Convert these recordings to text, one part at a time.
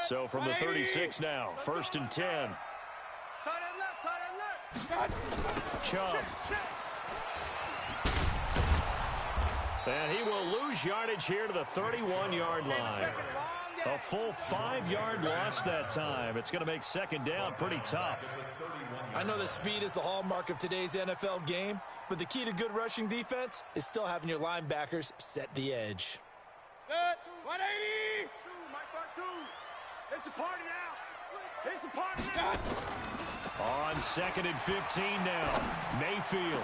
So from the 36 now, 1st and 10. Chubb. And he will lose yardage here to the 31-yard line. A full 5-yard loss that time. It's going to make 2nd down pretty tough. I know that speed is the hallmark of today's NFL game, but the key to good rushing defense is still having your linebackers set the edge. 180! It's a party now. It's a party now. On 2nd and 15 now. Mayfield.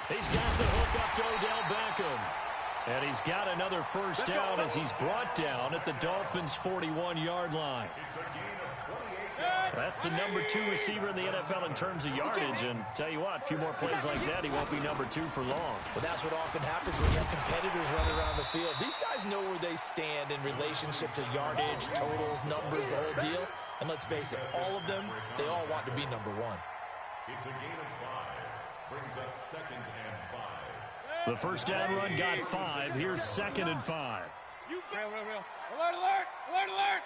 He's got the hook up to Odell Beckham. And he's got another 1st down as he's brought down at the Dolphins' 41-yard line. That's the number 2 receiver in the NFL in terms of yardage. And tell you what, a few more plays like that, he won't be number 2 for long. Well, that's what often happens when you have competitors running around the field. These guys know where they stand in relationship to yardage, totals, numbers, the whole deal. And let's face it, all of them, they all want to be number 1. It's a gain of 5. Brings up 2nd and 5. The 1st down run got 5. Here's 2nd and 5. Alert, alert! Alert, alert!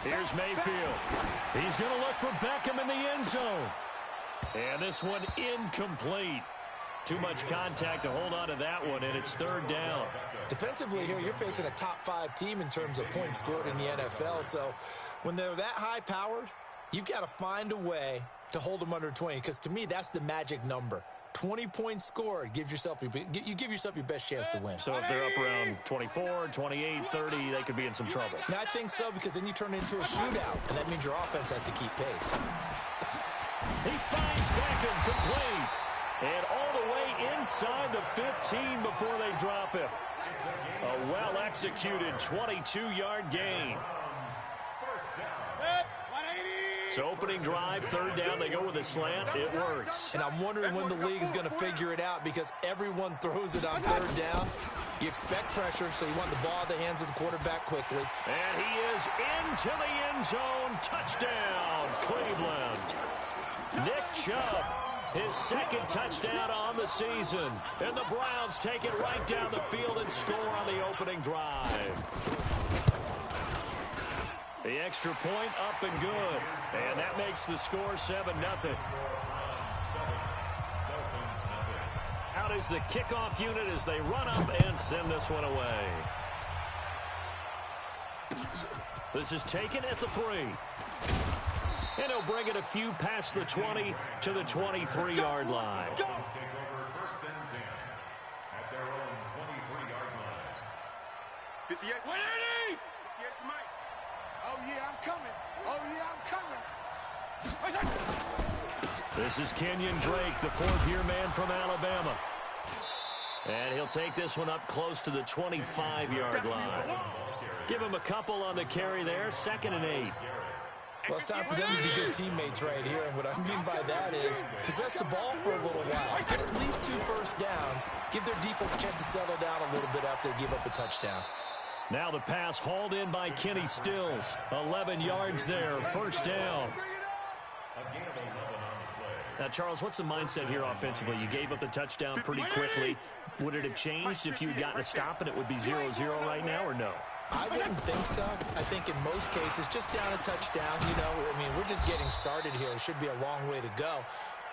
Here's Mayfield. He's going to look for Beckham in the end zone. And this one incomplete. Too much contact to hold on to that one, and it's 3rd down. Defensively here, you're facing a top 5 team in terms of points scored in the NFL. So when they're that high-powered, you've got to find a way to hold them under 20, because to me, that's the magic number. 20 points scored, you give yourself your best chance to win. So if they're up around 24, 28, 30, they could be in some trouble. Yeah, I think so, because then you turn it into a shootout, and that means your offense has to keep pace. He finds Beckham complete. And all the way inside the 15 before they drop him. A well-executed 22-yard gain. So opening drive, 3rd down, they go with a slant. It works. And I'm wondering when the league is going to figure it out, because everyone throws it on 3rd down. You expect pressure, so you want the ball in the hands of the quarterback quickly. And he is into the end zone. Touchdown, Cleveland. Nick Chubb, his 2nd touchdown on the season. And the Browns take it right down the field and score on the opening drive. The extra point up and good. And that makes the score 7-0. Out is the kickoff unit as they run up and send this one away. This is taken at the 3. And he'll bring it a few past the 20 to the 23-yard line. Take over 1st and 10 at their own 23-yard line. 58, 180! 58, Mike. Oh, yeah, I'm coming. Oh, yeah, I'm coming. This is Kenyon Drake, the 4th-year man from Alabama. And he'll take this one up close to the 25-yard line. Give him a couple on the carry there, 2nd and 8. Well, it's time for them to be good teammates right here. And what I mean by that is possess the ball for a little while. Get at least 2 first downs. Give their defense a chance to settle down a little bit after they give up a touchdown. Now the pass hauled in by Kenny Stills. 11 yards there, 1st down. Now, Charles, what's the mindset here offensively? You gave up the touchdown pretty quickly. Would it have changed if you had gotten a stop and it would be 0-0 right now, or no? I wouldn't think so. I think in most cases, just down a touchdown, you know, I mean, we're just getting started here. It should be a long way to go.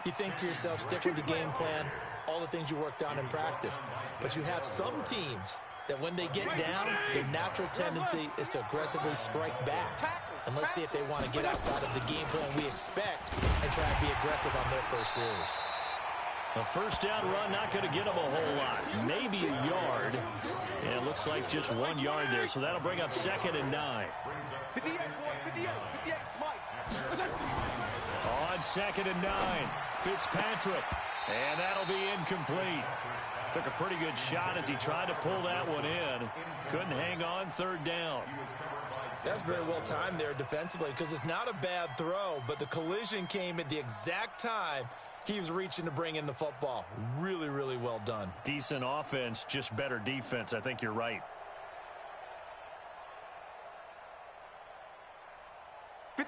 You think to yourself, stick with the game plan, all the things you worked on in practice. But you have some teams that when they get down, their natural tendency is to aggressively strike back. And let's see if they want to get outside of the game plan we expect and try and be aggressive on their first series. A 1st down run, not going to get them a whole lot. Maybe a yard. And it looks like just 1 yard there. So that'll bring up 2nd and 9. 58, 58, Mike. On 2nd and 9, Fitzpatrick. And that'll be incomplete. Took a pretty good shot as he tried to pull that one in. Couldn't hang on, 3rd down. That's very well timed there defensively, because it's not a bad throw, but the collision came at the exact time he was reaching to bring in the football. Really, really well done. Decent offense, just better defense. I think you're right.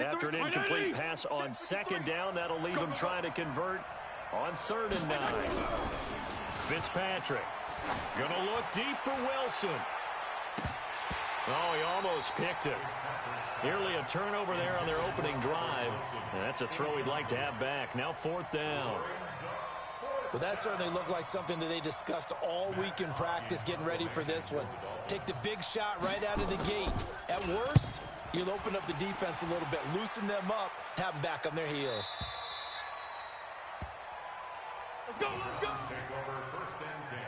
After an incomplete pass on 2nd down, that'll leave him trying to convert on 3rd and 9. Fitzpatrick gonna look deep for Wilson. Oh, he almost picked it. Nearly a turnover there on their opening drive. That's a throw he'd like to have back. Now 4th down. Well, that certainly looked like something that they discussed all week in practice getting ready for this one. Take the big shot right out of the gate. At worst, you'll open up the defense a little bit, loosen them up, have them back on their heels. Let's go, let's go. Take over 1st and 10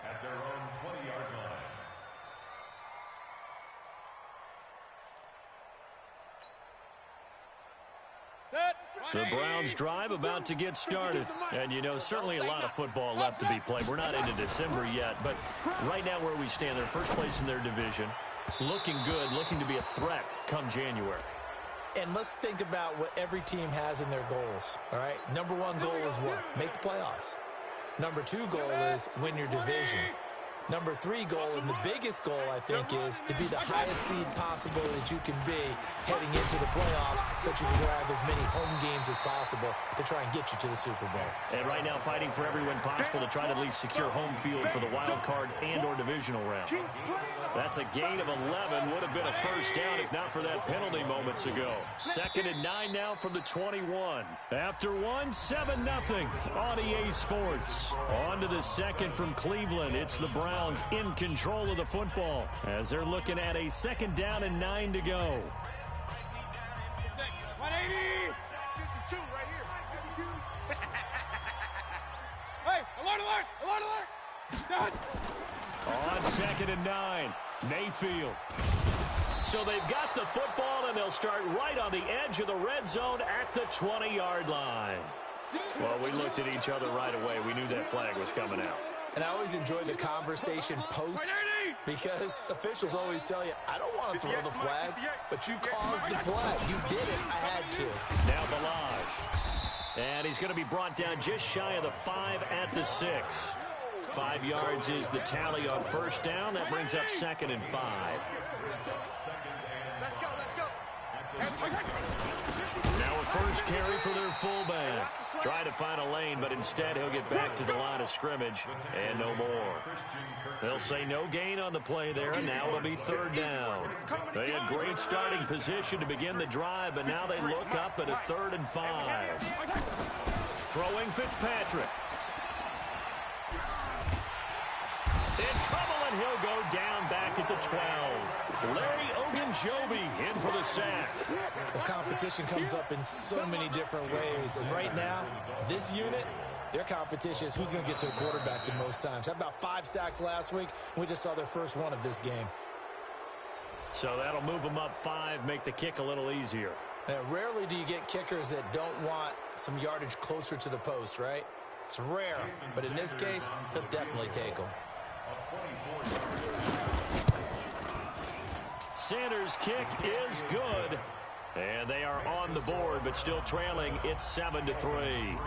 at their own 20-yard line. The Browns drive about to get started. And, you know, certainly a lot of football left to be played. We're not into December yet, but right now where we stand, they're first place in their division. Looking good, looking to be a threat come January. And let's think about what every team has in their goals, all right? Number 1 goal is what? Make the playoffs. Number 2 goal is win your division. Number 3 goal, and the biggest goal, I think, is to be the highest seed possible that you can be heading into the playoffs so that you can grab as many home games as possible to try and get you to the Super Bowl. And right now fighting for every win possible to try to at least secure home field for the wild card and or divisional round. That's a gain of 11. Would have been a first down if not for that penalty moments ago. 2nd and 9 now from the 21. After 1, 7-0 on EA Sports. On to the second from Cleveland. It's the Browns in control of the football as they're looking at a 2nd down and 9 to go. 180. 52 right here. 52. Hey, alert, alert, alert, alert. Done. On 2nd and 9, Mayfield. So they've got the football, and they'll start right on the edge of the red zone at the 20-yard line. Well, we looked at each other right away. We knew that flag was coming out. And I always enjoy the conversation post because officials always tell you, I don't want to throw the flag, but you caused the play. You did it. I had to. Now Balaj. And he's going to be brought down just shy of the 5 at the 6. 5 yards is the tally on first down. That brings up 2nd and 5. Let's go, let's go. Now a first carry for their fullback. Try to find a lane, but instead he'll get back to the line of scrimmage and no more. They'll say no gain on the play there, and now it'll be 3rd down. They had great starting position to begin the drive, but now they look up at a 3rd and 5. Throwing Fitzpatrick. In trouble, and he'll go down back at the 12. Larry Ogunjobi in for the sack. The competition comes up in so many different ways. And right now, this unit, their competition is who's going to get to the quarterback the most times. Had about 5 sacks last week. We just saw their first one of this game. So that'll move them up 5, make the kick a little easier. Rarely do you get kickers that don't want some yardage closer to the post, right? It's rare, but in this case, he'll definitely take them. Sanders' kick is good. And they are on the board, but still trailing. It's 7-3.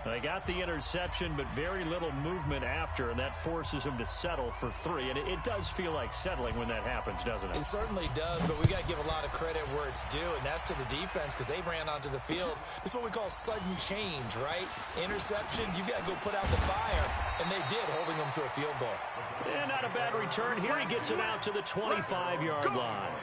They got the interception, but very little movement after, and that forces them to settle for 3. And it does feel like settling when that happens, doesn't it? It certainly does, but we got to give a lot of credit where it's due, and that's to the defense because they ran onto the field. This is what we call sudden change, right? Interception, you got to go put out the fire, and they did, holding them to a field goal. And not a bad return. Here he gets it out to the 25-yard line.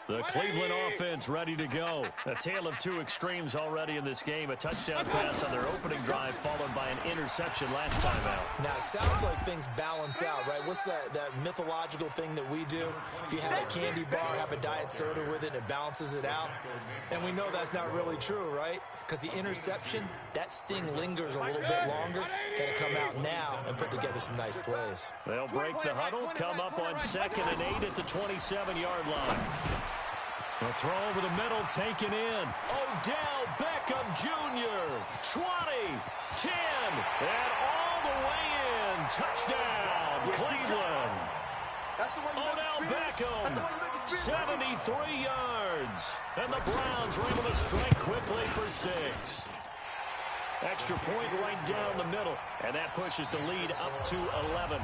The Cleveland offense ready to go. A tale of 2 extremes already in this game. A touchdown pass on their opening drive followed by an interception last time out. Now, it sounds like things balance out, right? What's that mythological thing that we do? If you have a candy bar, have a diet soda with it, it balances it out. And we know that's not really true, right? Because the interception, that sting lingers a little bit longer. Got to come out now and put together some nice plays. They'll break the huddle, come up on 2nd and 8 at the 27-yard line. The throw over the middle, taken in. Odell Beckham Jr. 20, 10, and all the way in. Touchdown, Cleveland. Odell Beckham, 73 yards. And the Browns were able to strike quickly for 6. Extra point right down the middle, and that pushes the lead up to 11.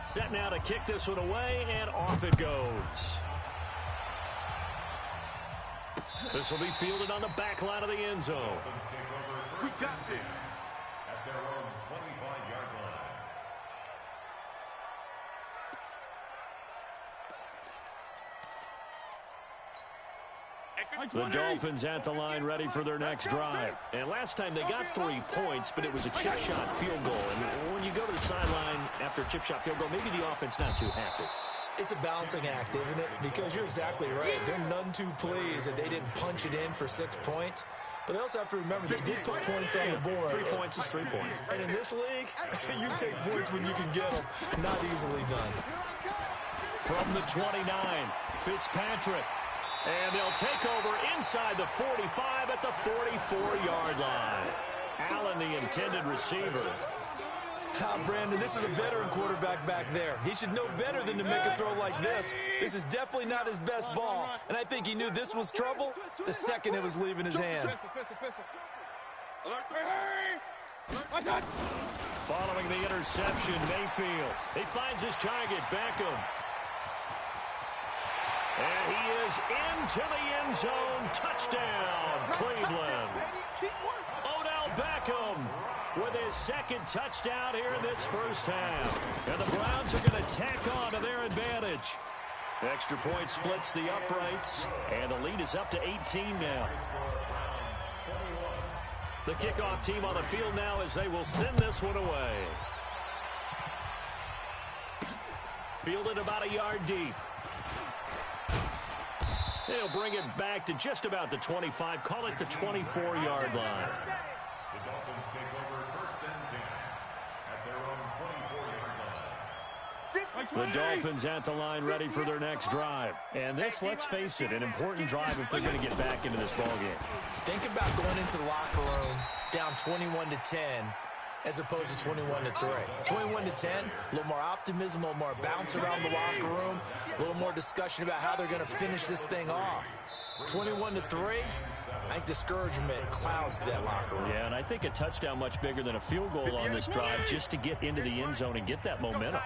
Set now to kick this one away, and off it goes. This will be fielded on the back line of the end zone. We got this. At their own 25-yard line. The Dolphins at the line, ready for their next drive. And last time they got 3 points, but it was a chip shot field goal. And when you go to the sideline after a chip shot field goal, maybe the offense not too happy. It's a balancing act, isn't it? Because you're exactly right. They're none too pleased that they didn't punch it in for 6 points. But they also have to remember they did put points on the board. 3 points is 3 points. And in this league, you take points when you can get them. Not easily done. From the 29, Fitzpatrick. And they'll take over inside the 45 at the 44-yard line. Allen, the intended receiver. Brandon, this is a veteran quarterback back there. He should know better than to make a throw like this. This is definitely not his best ball, and I think he knew this was trouble the second it was leaving his hand. Following the interception, Mayfield. He finds his target, Beckham. And he is into the end zone. Touchdown, Cleveland. Odell Beckham with his second touchdown here in this first half. And the Browns are going to tack on to their advantage. Extra point splits the uprights, and the lead is up to 18 now. The kickoff team on the field now as they will send this one away. Fielded about a yard deep. They'll bring it back to just about the 25. Call it the 24-yard line. The Dolphins take over first and 10 at their own 24-yard line. The Dolphins at the line, ready for their next drive. And this, let's face it, an important drive if they're going to get back into this ballgame. Think about going into the locker room down 21-10 as opposed to 21-3. 21-10, a little more optimism, a little more bounce around the locker room, a little more discussion about how they're going to finish this thing off. 21-3, I think discouragement clouds that locker room. Yeah, and I think a touchdown much bigger than a field goal on this drive just to get into the end zone and get that momentum.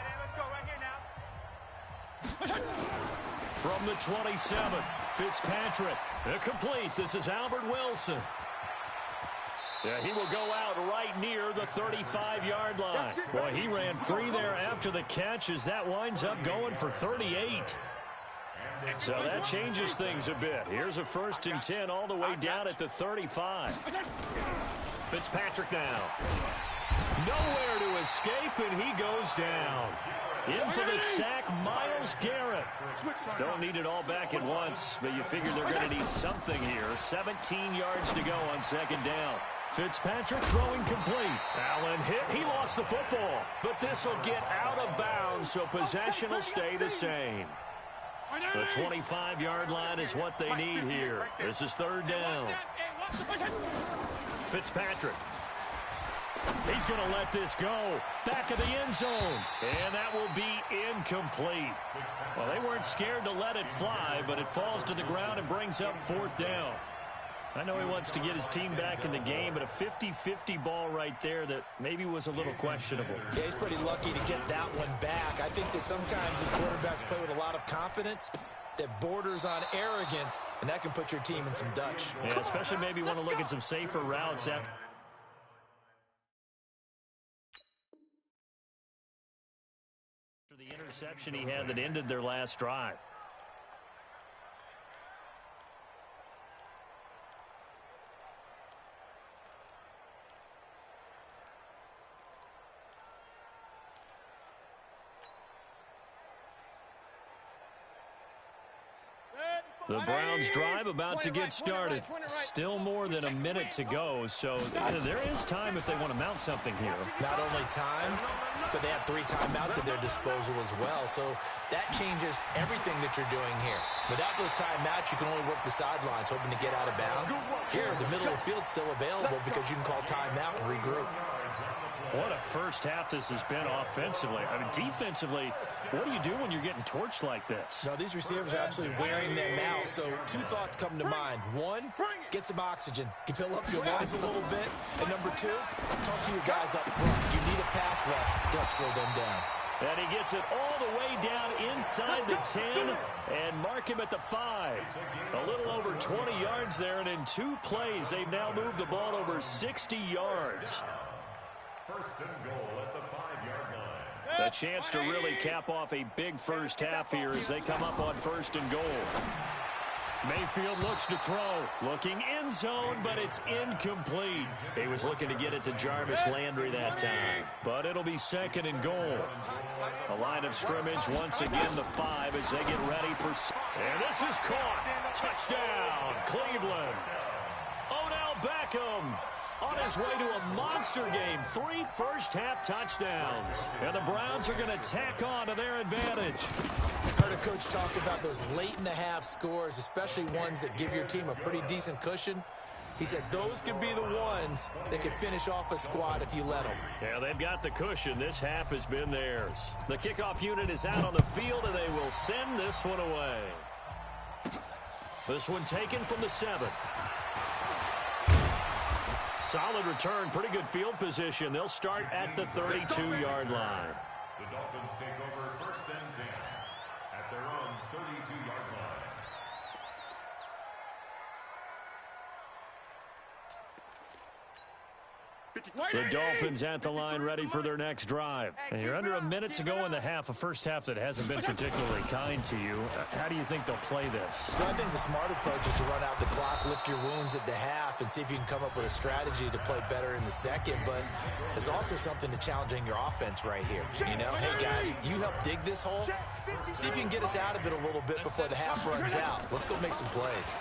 From the 27, Fitzpatrick. Complete. This is Albert Wilson. Yeah, he will go out right near the 35-yard line. Boy, he ran free there after the catch as that winds up going for 38. So that changes things a bit. Here's a 1st and 10 all the way down at the 35. Fitzpatrick now. Nowhere to escape, and he goes down. In for the sack, Myles Garrett. Don't need it all back at once, but you figure they're going to need something here. 17 yards to go on 2nd down. Fitzpatrick throwing complete. Allen hit. He lost the football, but this will get out of bounds, so possession will stay the same. The 25-yard line is what they need here. This is 3rd down. Fitzpatrick. He's going to let this go. Back of the end zone. And that will be incomplete. Well, they weren't scared to let it fly, but it falls to the ground and brings up 4th down. I know he wants to get his team back in the game, but a 50-50 ball right there that maybe was a little questionable. Yeah, he's pretty lucky to get that one back. I think that sometimes his quarterbacks play with a lot of confidence that borders on arrogance, and that can put your team in some Dutch. Yeah, especially maybe want to look at some safer routes after the interception he had that ended their last drive. The Browns drive about to get started. Still more than a minute to go, so there is time if they want to mount something here. Not only time, but they have 3 timeouts at their disposal as well, so that changes everything that you're doing here. Without those timeouts, you can only work the sidelines, hoping to get out of bounds. Here, the middle of the field's still available because you can call timeout and regroup. What a first half this has been offensively. I mean, defensively, what do you do when you're getting torched like this? No, these receivers are absolutely wearing them out. So 2 thoughts come to mind. 1, get some oxygen. You fill up your lungs a little bit. And number 2, talk to your guys up front. You need a pass rush to help slow them down. And he gets it all the way down inside the 10 and mark him at the 5. A little over 20 yards there, and in 2 plays, they've now moved the ball over 60 yards. First and goal at the 5-yard line. A chance to really cap off a big first half here as they come up on first and goal. Mayfield looks to throw. Looking end zone, but it's incomplete. He was looking to get it to Jarvis Landry that time. But it'll be second and goal. A line of scrimmage once again the 5 as they get ready for... And this is caught. Touchdown, Cleveland. Odell Beckham on his way to a monster game. 3 first-half touchdowns. And the Browns are going to tack on to their advantage. Heard a coach talk about those late-in-the-half scores, especially ones that give your team a pretty decent cushion. He said those could be the ones that could finish off a squad if you let them. Yeah, they've got the cushion. This half has been theirs. The kickoff unit is out on the field, and they will send this one away. This one taken from the 7. Solid return, pretty good field position. They'll start at the 32-yard line. The Dolphins take over first and 10 at their own 32-yard line. The Dolphins at the line ready for their next drive. And you're under a minute to go in the half, a first half that hasn't been particularly kind to you. How do you think they'll play this? Well, I think the smart approach is to run out the clock, lick your wounds at the half, and see if you can come up with a strategy to play better in the second. But there's also something to challenging your offense right here. You know, hey, guys, you help dig this hole. See if you can get us out of it a little bit before the half runs out. Let's go make some plays.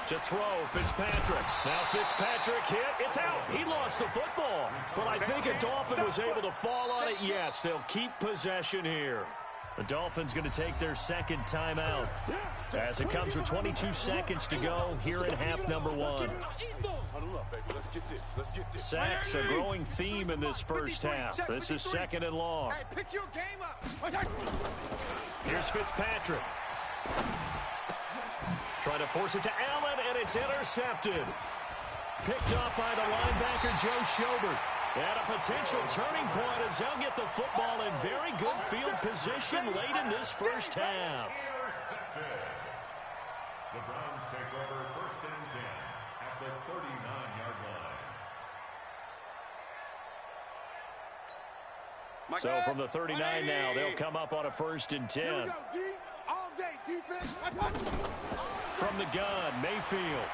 To throw, Fitzpatrick. Now Fitzpatrick hit. It's out. He lost the football. But I think a Dolphin was able to fall on it. Yes, they'll keep possession here. The Dolphins going to take their second timeout as it comes with 22 seconds to go here in half number 1. Sacks, a growing theme in this first half. This is second and long. Here's Fitzpatrick. Trying to force it to Allen, and it's intercepted. Picked up by the linebacker, Joe Schobert. And a potential turning point as they'll get the football in very good field position late in this first half. The Browns take over first and 10 at the 39-yard line. So from the 39 now, they'll come up on a first and 10. All day, defense. From the gun, Mayfield.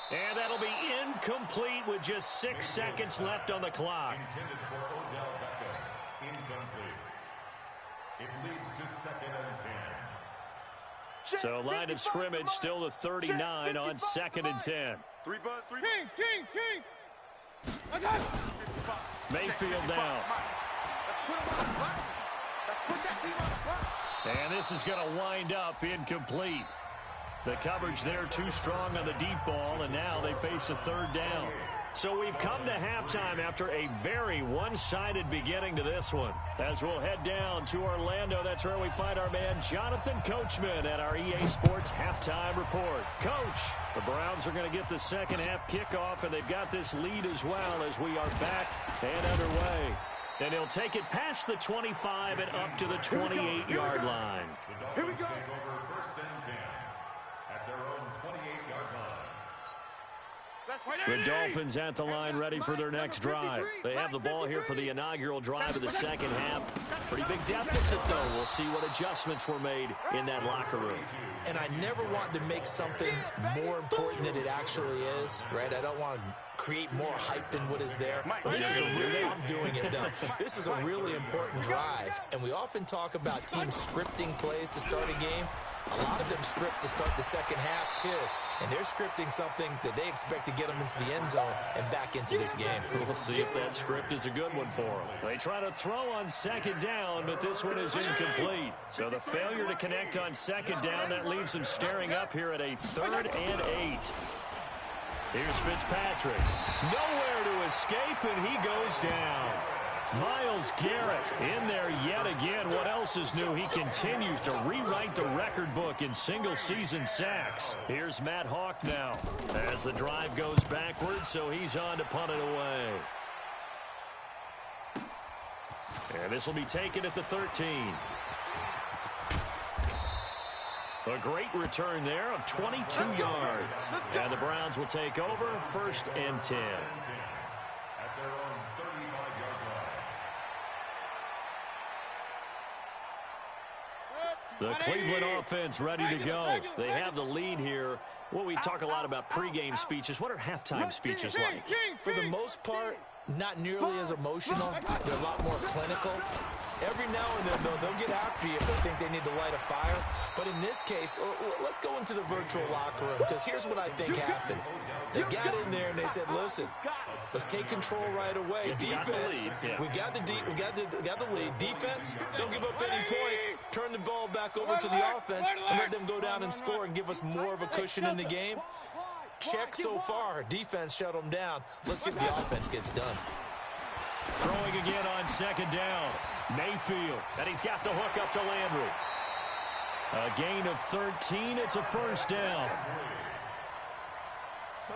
And that'll be incomplete with just 6 seconds left on the clock. Intended for Odell Beckham. Incomplete. It leads to second and 10. So line of scrimmage still the 39 on second and 10. 3 buzz, 3 King. I got it. Mayfield down. Let's put him on the boxes. Let's put that team on the box. And this is going to wind up incomplete. The coverage there too strong on the deep ball, and now they face a third down. So we've come to halftime after a very one-sided beginning to this one. As we'll head down to Orlando, that's where we find our man Jonathan Coachman at our EA Sports Halftime Report. Coach, the Browns are going to get the second half kickoff, and they've got this lead as well as we are back and underway. And he'll take it past the 25 and up to the 28-yard line. The Dolphins take over first and 10 at their own 28-yard line. The Dolphins at the line ready for their next drive. They have the ball here for the inaugural drive of the second half. Pretty big deficit, though. We'll see what adjustments were made in that locker room. And I never want to make something more important than it actually is, right? I don't want to create more hype than what is there. But this is I'm doing it, though. This is a really important drive. And we often talk about teams scripting plays to start a game. A lot of them script to start the second half, too. And they're scripting something that they expect to get them into the end zone and back into this game. We'll see if that script is a good one for them. They try to throw on second down, but this one is incomplete. So the failure to connect on second down, that leaves them staring up here at a 3rd and 8. Here's Fitzpatrick. Nowhere to escape, and he goes down. Myles Garrett in there yet again. What else is new? He continues to rewrite the record book in single-season sacks. Here's Matt Hawk now as the drive goes backwards, so he's on to punt it away. And this will be taken at the 13. A great return there of 22 yards. And the Browns will take over 1st and 10. At their own 35-yard line. The Cleveland offense ready to go. They have the lead here. Well, we talk a lot about pregame speeches. What are halftime speeches like? For the most part, not nearly as emotional. They're a lot more clinical. Every now and then, though, they'll get after you if they think they need to light a fire. But in this case, let's go into the virtual locker room, because here's what I think happened. They got in there and they said, listen, let's take control right away. Defense, we got the lead. Defense, don't give up any points. Turn the ball back over to the offense and let them go down and score and give us more of a cushion in the game. Check so far. Defense shut them down. Let's see what the offense gets done. Throwing again on 2nd down. Mayfield, and he's got the hook up to Landry. A gain of 13. It's a 1st down.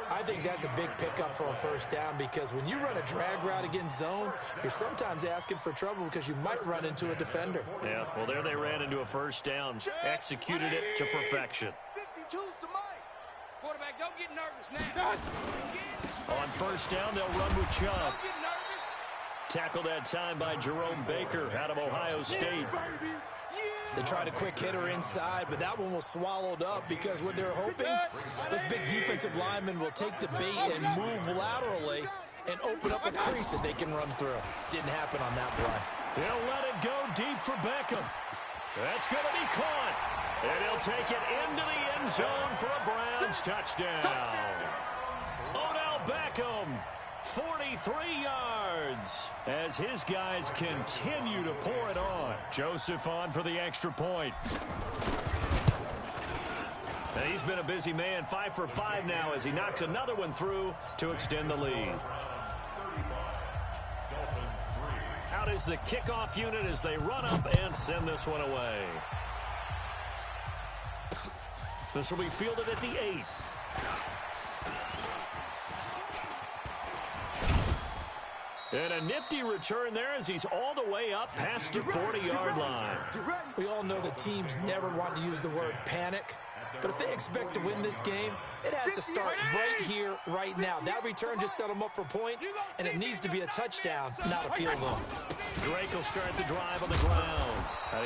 I think that's a big pickup for a 1st down, because when you run a drag route against zone, you're sometimes asking for trouble because you might run into a defender. Yeah, well, there they ran into a 1st down. Executed it to perfection. 52's the mic. Quarterback, don't get nervous now. On 1st down, they'll run with Chubb. Don't get nervous. Tackled that time by Jerome Baker out of Ohio State. They tried a quick hitter inside, but that one was swallowed up, because what they're hoping, those big defensive linemen will take the bait and move laterally and open up a crease that they can run through. Didn't happen on that play. He'll let it go deep for Beckham. That's going to be caught. And he'll take it into the end zone for a Browns touchdown. Odell Beckham, 43 yards, as his guys continue to pour it on. Joseph on for the extra point. And he's been a busy man, 5 for 5 now, as he knocks another one through to extend the lead. Out is the kickoff unit as they run up and send this one away. This will be fielded at the 8. And a nifty return there as he's all the way up past the 40-yard line. We all know the teams never want to use the word panic, but if they expect to win this game, it has to start right here, right now. That return just set them up for points, and it needs to be a touchdown, not a field goal. Drake will start the drive on the ground.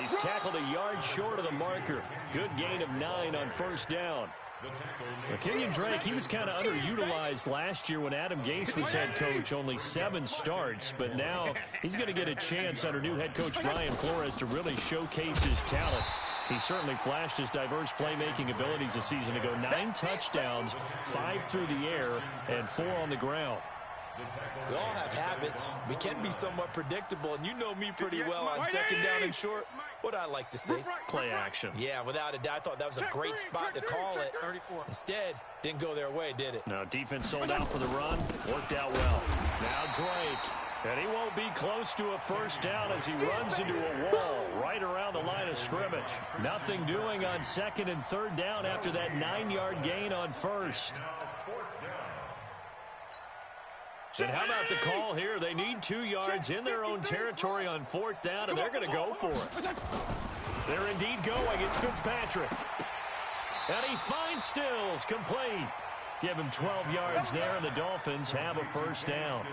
He's tackled a yard short of the marker. Good gain of 9 on 1st down. Kenyon Drake, he was kind of underutilized last year when Adam Gase was head coach, only 7 starts, but now he's going to get a chance under new head coach Brian Flores to really showcase his talent. He certainly flashed his diverse playmaking abilities a season ago. 9 touchdowns, 5 through the air, and 4 on the ground. We all have habits. We can be somewhat predictable, and you know me pretty well on 2nd down and short. What I like to see? Play action. Yeah, without a doubt, I thought that was a great spot to call it. Instead, didn't go their way, did it? No, defense sold out for the run. Worked out well. Now Drake. And he won't be close to a 1st down as he runs into a wall right around the line of scrimmage. Nothing doing on 2nd and 3rd down after that 9-yard gain on 1st. And how about the call here? They need 2 yards in their own territory on 4th down, and they're going to go for it. They're indeed going. It's Fitzpatrick. And he finds Stills, complete. Give him 12 yards there, and the Dolphins have a 1st down.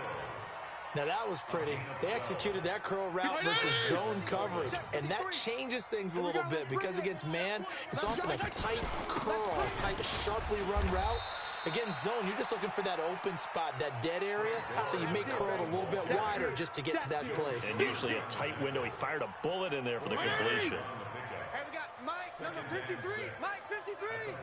Now, that was pretty. They executed that curl route versus zone coverage, and that changes things a little bit, because against man, it's often a tight curl, a tight, sharply run route. Against zone, you're just looking for that open spot, that dead area, so you may curl it a little bit wider just to get to that place. And usually a tight window. He fired a bullet in there for the completion. Hey, we got Mike, number 53. Mike, 53.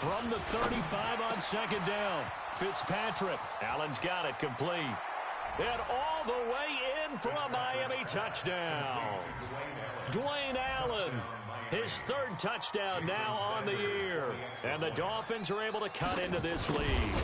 From the 35 on 2nd down, Fitzpatrick. Allen's got it, complete. And all the way in for a Miami touchdown. Dwayne Allen. His 3rd touchdown now on the year. And the Dolphins are able to cut into this lead.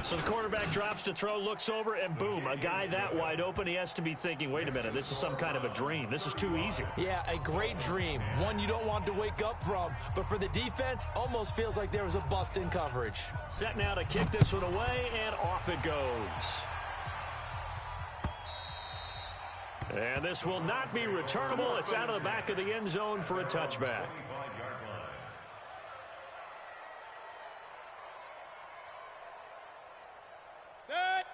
So the quarterback drops to throw, looks over, and boom, a guy that wide open, he has to be thinking, wait a minute, this is some kind of a dream. This is too easy. Yeah, a great dream. One you don't want to wake up from. But for the defense, almost feels like there was a bust in coverage. Set now to kick this one away, and off it goes. And this will not be returnable. It's out of the back of the end zone for a touchback.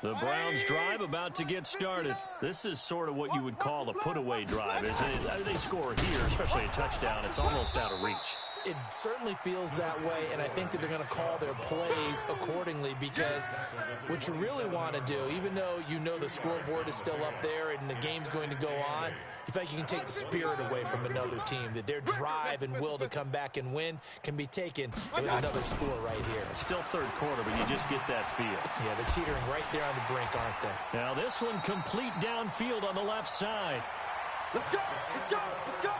The Browns drive about to get started. This is sort of what you would call a put-away drive, isn't it? They score here, especially a touchdown. It's almost out of reach. It certainly feels that way, and I think that they're going to call their plays accordingly, because what you really want to do, even though you know the scoreboard is still up there and the game's going to go on, you feel like you can take the spirit away from another team, that their drive and will to come back and win can be taken with another score right here. It's still third quarter, but you just get that feel. Yeah, they're teetering right there on the brink, aren't they? Now this one complete downfield on the left side. Let's go! Let's go! Let's go!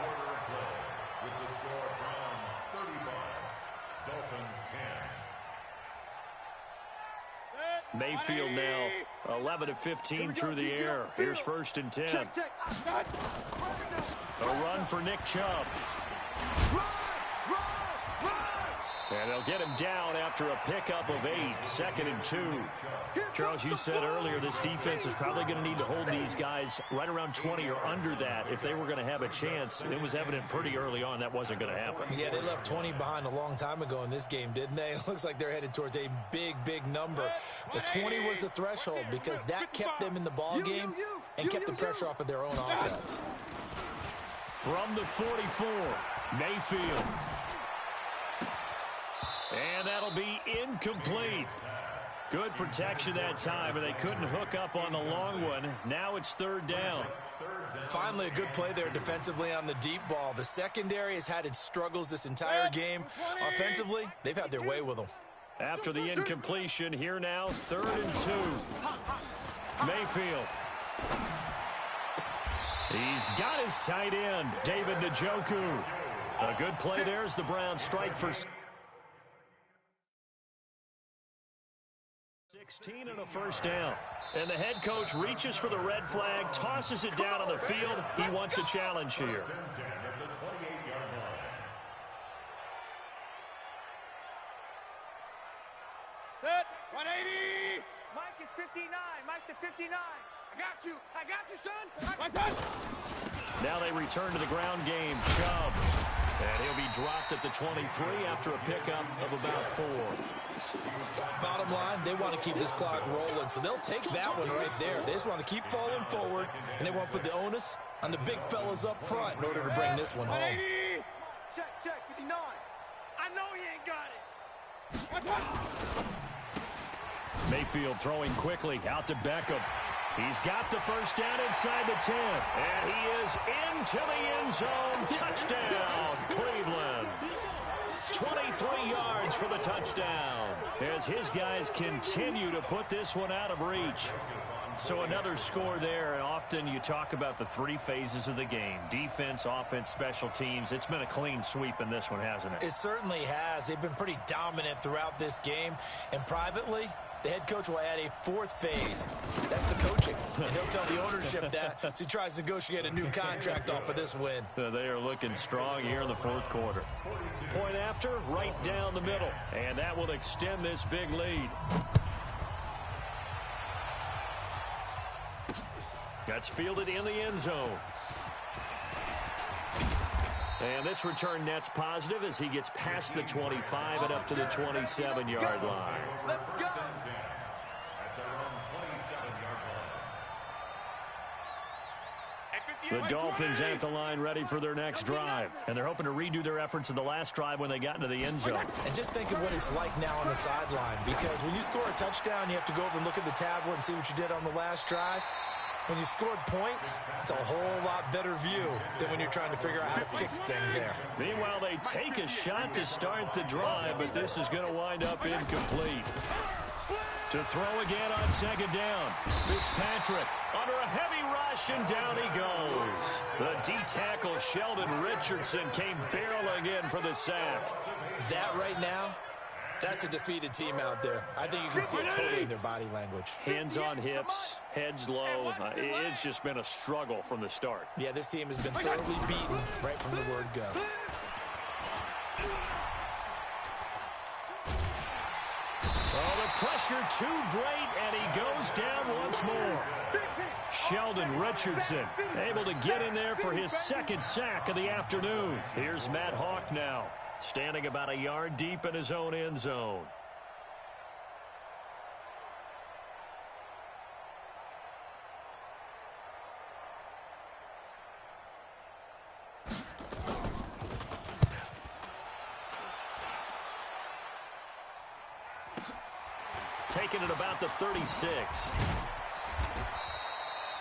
With the score, Browns 35, Dolphins 10. Mayfield now 11 of 15 through the air. Here's 1st and 10. Check. A run for Nick Chubb. Run! And they'll get him down after a pickup of 8, 2nd and 2. Charles, you said earlier this defense is probably going to need to hold these guys right around 20 or under that if they were going to have a chance. It was evident pretty early on that wasn't going to happen. Yeah, they left 20 behind a long time ago in this game, didn't they? It looks like they're headed towards a big number. But 20 was the threshold, because that kept them in the ball game and kept the pressure off of their own offense. From the 44, Mayfield. And that'll be incomplete. Good protection that time, and they couldn't hook up on the long one. Now it's 3rd down. Finally, a good play there defensively on the deep ball. The secondary has had its struggles this entire game. Offensively, they've had their way with them. After the incompletion, here now, 3rd and 2. Mayfield. He's got his tight end, David Njoku. A good play there as the Browns strike for 16 and a 1st down. And the head coach reaches for the red flag, tosses it down on the field. He wants a challenge here. Set. 180. Mike is 59. Mike to 59. I got you, son. My touch. Now they return to the ground game. Chubb. And he'll be dropped at the 23 after a pickup of about 4. Bottom line, they want to keep this clock rolling, so they'll take that one right there. They just want to keep falling forward, and they want to put the onus on the big fellas up front in order to bring this one home. Check, 59. I know he ain't got it. My touch. Mayfield throwing quickly out to Beckham. He's got the 1st down inside the 10. And he is into the end zone. Touchdown, Cleveland. 23 yards for the touchdown as his guys continue to put this one out of reach. So another score there, and often you talk about the 3 phases of the game: defense, offense, special teams. It's been a clean sweep in this one, hasn't it? It certainly has. They've been pretty dominant throughout this game, and privately, the head coach will add a 4th phase. That's the coaching. And he'll tell the ownership that as he tries to negotiate a new contract off of this win. They are looking strong here in the 4th quarter. Point after, right down the middle. And that will extend this big lead. That's fielded in the end zone. And this return net's positive as he gets past the 25 and up to the 27-yard line. Let's go. The Dolphins at the line ready for their next drive. And they're hoping to redo their efforts in the last drive when they got into the end zone. And just think of what it's like now on the sideline, because when you score a touchdown, you have to go over and look at the tablet and see what you did on the last drive. When you scored points, it's a whole lot better view than when you're trying to figure out how to fix things there. Meanwhile, they take a shot to start the drive, but this is going to wind up incomplete. To throw again on 2nd down. Fitzpatrick under a heavy rush, and down he goes. The D-tackle Sheldon Richardson came barreling in for the sack. That right now, That's a defeated team out there. I think you can see it totally in their body language. Hands on hips, heads low. It's just been a struggle from the start. Yeah, this team has been thoroughly beaten right from the word go. Oh, the pressure too great, and he goes down once more. Sheldon Richardson able to get in there for his second sack of the afternoon. Here's Matt Hawk now, standing about a yard deep in his own end zone. Taking it about the 36.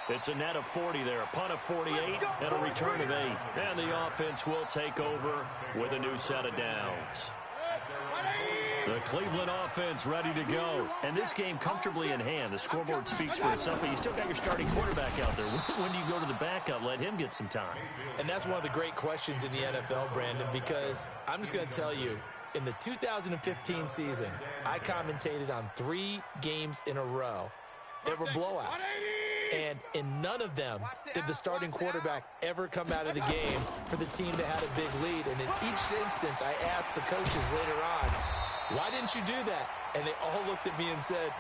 It's a net of 40 there, a punt of 48, and a return of 8. And the offense will take over with a new set of downs. The Cleveland offense ready to go. And this game comfortably in hand. The scoreboard speaks for itself, but you still got your starting quarterback out there. When do you go to the backup? Let him get some time. And that's one of the great questions in the NFL, Brandon, because I'm just going to tell you, in the 2015 season, I commentated on 3 games in a row. There were blowouts. And in none of them did the starting quarterback ever come out of the game for the team that had a big lead. And in each instance, I asked the coaches later on, why didn't you do that? And they all looked at me and said,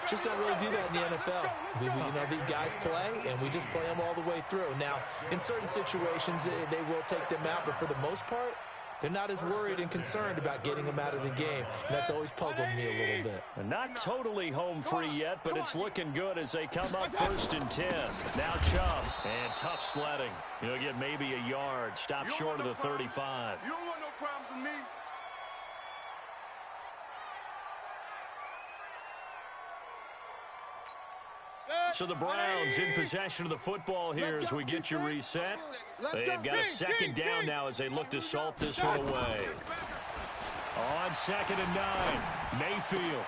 just don't really do that in the NFL. You know, these guys play, and we just play them all the way through. Now, in certain situations, they will take them out, but for the most part, they're not as worried and concerned about getting them out of the game. And that's always puzzled me a little bit. And not totally home free yet, but it's looking good as they come up 1st and 10. Now Chubb, and tough sledding. He'll get maybe a yard. Stop short of the 35. You don't want no problems with me. So the Browns in possession of the football here as we get you reset. They've got a second down now as they look to salt this one away. On 2nd and 9, Mayfield.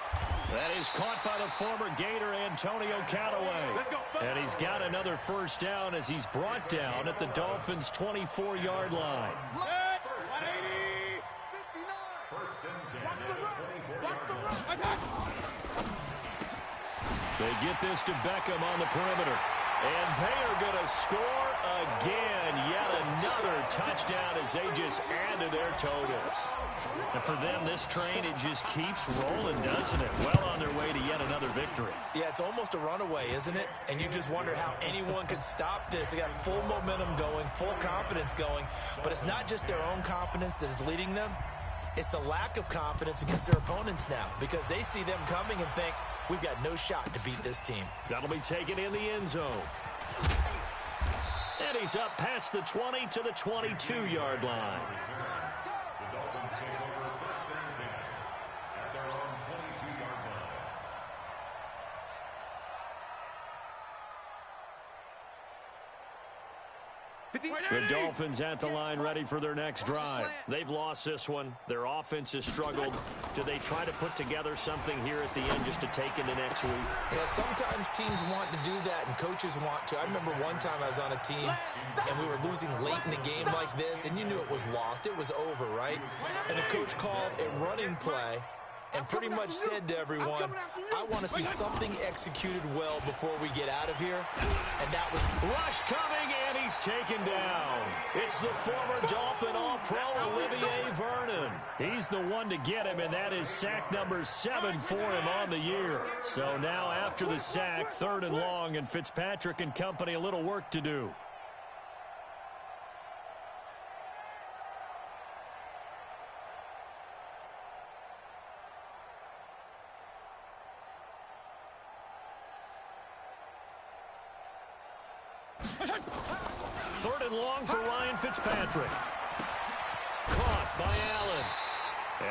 That is caught by the former Gator Antonio Callaway. And he's got another first down as he's brought down at the Dolphins' 24-yard line. They get this to Beckham on the perimeter. And they are going to score again. Yet another touchdown as they just add to their totals. And for them, this train, it just keeps rolling, doesn't it? Well on their way to yet another victory. Yeah, it's almost a runaway, isn't it? And you just wonder how anyone could stop this. They got full momentum going, full confidence going. But it's not just their own confidence that is leading them. It's the lack of confidence against their opponents now because they see them coming and think, we've got no shot to beat this team. That'll be taken in the end zone. And he's up past the 20 to the 22-yard line. The Dolphins take over 1st and 10 at their own 22-yard line. The Dolphins at the line ready for their next drive. They've lost this one. Their offense has struggled. Do they try to put together something here at the end just to take into next week? Yeah, sometimes teams want to do that and coaches want to. I remember one time I was on a team and we were losing late in the game like this and you knew it was lost. It was over, right? And the coach called a running play and pretty much said to everyone, I want to see something executed well before we get out of here. And that was rush coming, and he's taken down. It's the former Dolphin All-Pro Olivier Vernon. He's the one to get him, and that is sack number 7 for him on the year. So now after the sack, 3rd and long, and Fitzpatrick and company a little work to do. Third and long for Ryan Fitzpatrick. Caught by Allen.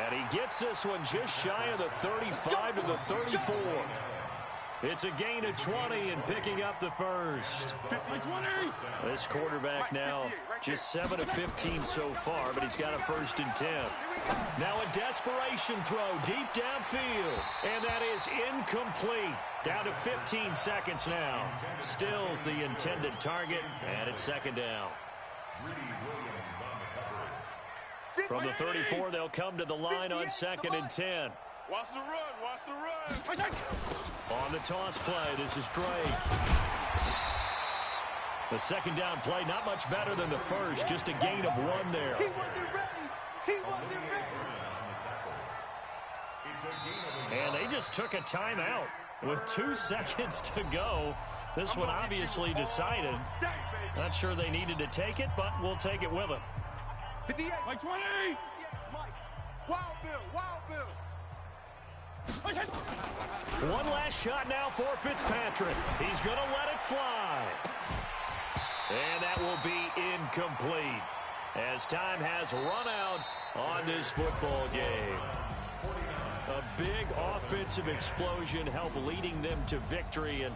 And he gets this one just shy of the 35 to the 34. It's a gain of 20 and picking up the first. This quarterback now just 7 of 15 so far, but he's got a 1st and 10. Now a desperation throw deep downfield, and that is incomplete. Down to 15 seconds now. Stills the intended target, and it's 2nd down. From the 34, they'll come to the line on 2nd and 10. Watch the run. Watch the run. On the toss play, this is Drake. The second down play, not much better than the first, just a gain of 1 there. He wasn't ready. He wasn't ready. And they just took a timeout with 2 seconds to go. This one obviously decided. Not sure they needed to take it, but we'll take it with them. 58. Mike 20. Wild Bill. Wild Bill. One last shot now for Fitzpatrick. He's going to let it fly. And that will be incomplete as time has run out on this football game. A big offensive explosion helped leading them to victory. And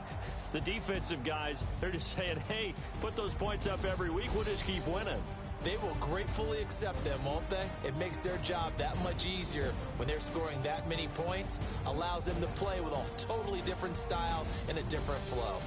the defensive guys, they're just saying, hey, put those points up every week. We'll just keep winning. They will gratefully accept them, won't they? It makes their job that much easier when they're scoring that many points. Allows them to play with a totally different style and a different flow.